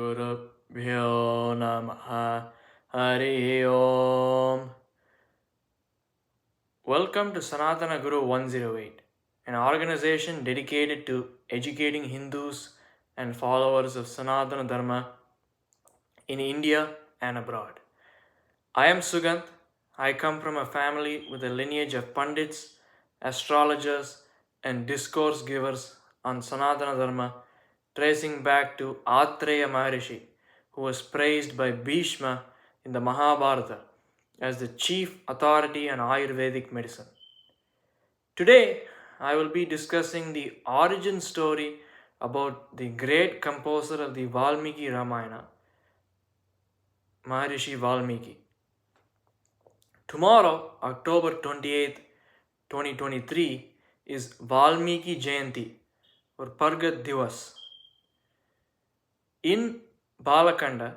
Gurubhyo namaha. Hari Om. Welcome to Sanatana Guru 108, an organization dedicated to educating Hindus and followers of Sanatana Dharma in India and abroad. I am Suganth. I come from a family with a lineage of pundits, astrologers, and discourse givers on Sanatana Dharma, tracing back to Atreya Maharishi, who was praised by Bhishma in the Mahabharata as the chief authority on Ayurvedic medicine. Today, I will be discussing the origin story about the great composer of the Valmiki Ramayana, Maharishi Valmiki. Tomorrow, October 28th, 2023, is Valmiki Jayanti or Pargat Diwas. In Balakanda,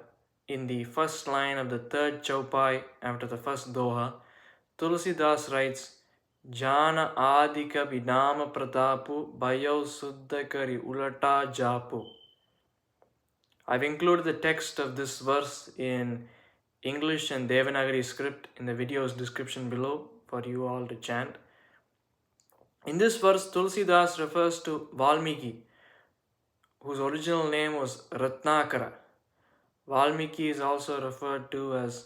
in the first line of the third chaupai after the first doha, Tulsidas writes, jaana, aadikabi, naama, prataapu, bhayau, suddha, kari, ulataa, jaapuu. I've included the text of this verse in English and Devanagari script in the video's description below for you all to chant. In this verse, Tulsidas refers to Valmiki, whose original name was Ratnakara. Valmiki is also referred to as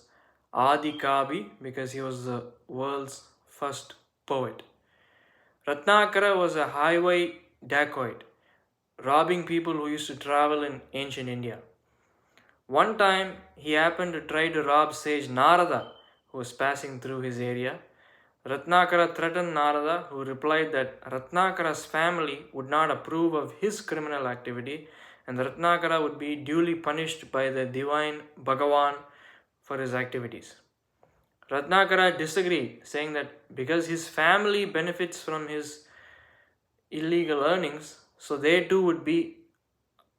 Aadikabi because he was the world's first poet. Ratnakara was a highway dacoit, robbing people who used to travel in ancient India. One time, he happened to try to rob sage Narada, who was passing through his area. Ratnakara threatened Narada, who replied that Ratnakara's family would not approve of his criminal activity and Ratnakara would be duly punished by the divine Bhagavan for his activities. Ratnakara disagreed, saying that because his family benefits from his illegal earnings, so they too would be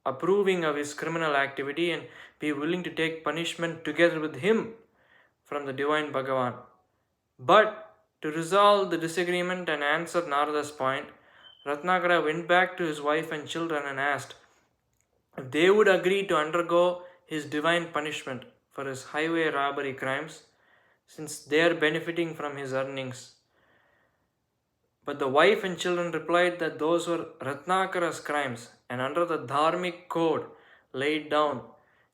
approving of his criminal activity and be willing to take punishment together with him from the divine Bhagavan. But to resolve the disagreement and answer Narada's point, Ratnakara went back to his wife and children and asked if they would agree to undergo his divine punishment for his highway robbery crimes, since they are benefiting from his earnings. But the wife and children replied that those were Ratnakara's crimes, and under the dharmic code laid down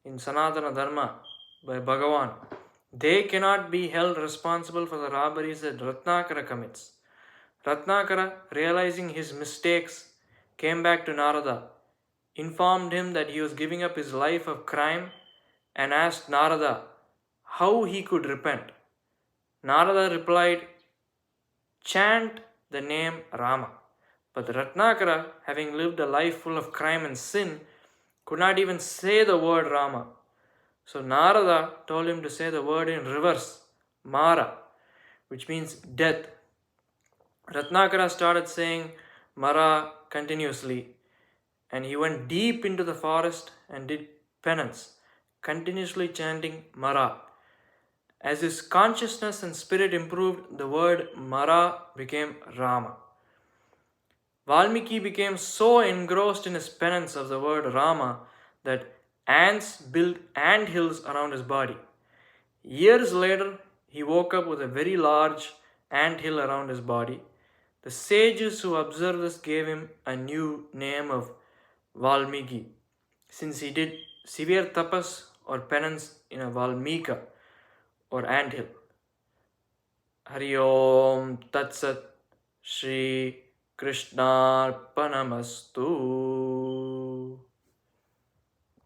in Sanatana Dharma by Bhagavan, they cannot be held responsible for the robberies that Ratnakara commits. Ratnakara, realizing his mistakes, came back to Narada, informed him that he was giving up his life of crime, and asked Narada how he could repent. Narada replied, chant the name Rama. But Ratnakara, having lived a life full of crime and sin, could not even say the word Rama. So Narada told him to say the word in reverse, Mara, which means death. Ratnakara started saying Mara continuously, and he went deep into the forest and did penance, continuously chanting Mara. As his consciousness and spirit improved, the word Mara became Rama. Valmiki became so engrossed in his penance of the word Rama that ants built ant hills around his body. Years later, he woke up with a very large ant hill around his body. The sages who observed this gave him a new name of Valmiki, since he did severe tapas or penance in a Valmika or ant hill. Hari Om Tat Sat Shri Krishnarpanamastu.